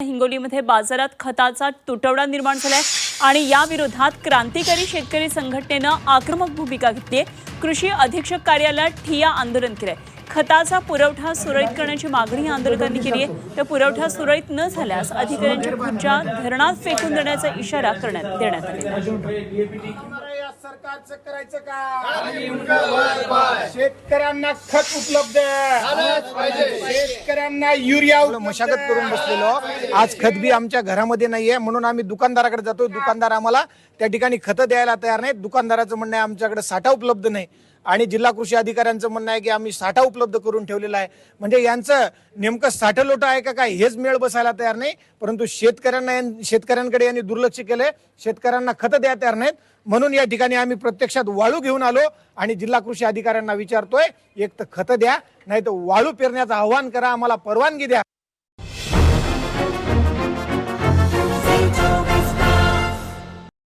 हिंगोलीमध्ये बाजारात खताचा तुटवडा निर्माण झालाय आणि या विरोधात क्रांतिकारी शेतकरी संघटनेनं आक्रमक भूमिका घेतली आहे। कृषी अधीक्षक कार्यालयात ठिय्या आंदोलन केलंय। खताचा पुरवठा सुरळीत करण्याची मागणी आंदोलकांनी केली आहे। तर पुरवठा सुरळीत न झाल्यास अधिकाऱ्यांच्या खुर्च्या धरणात फेकून देण्याचा इशारा देण्यात आला। सरकारचं करायचं का? शेतकऱ्यांना खत उपलब्ध, शेतकऱ्यांना युरिया मशागत करून बसलेलो। आज खत बी आमच्या घरामध्ये नाहीये, म्हणून आम्ही दुकानदाराकडे जातो। दुकानदार आम्हाला त्या ठिकाणी खत द्यायला तयार नाहीत। दुकानदाराचं म्हणणं आहे आमच्याकडे साठा उपलब्ध नाही आणि जिल्हा कृषी अधिकाऱ्यांचं म्हणणं आहे की आम्ही साठा उपलब्ध करून ठेवलेला आहे। म्हणजे यांचं नेमकं साठं लोटं आहे का काय हेच मेळ बसायला तयार नाही। परंतु शेतकऱ्यांकडे यांनी दुर्लक्ष केलंय। शेतकऱ्यांना खत द्यायला तयार नाहीत, म्हणून या ठिकाणी आम्ही प्रत्यक्षात वाळू घेऊन आलो आणि जिल्हा कृषी अधिकाऱ्यांना विचारतोय, एक तर खत द्या, नाही तर वाळू पेरण्याचं आव्हान करा, आम्हाला परवानगी द्या।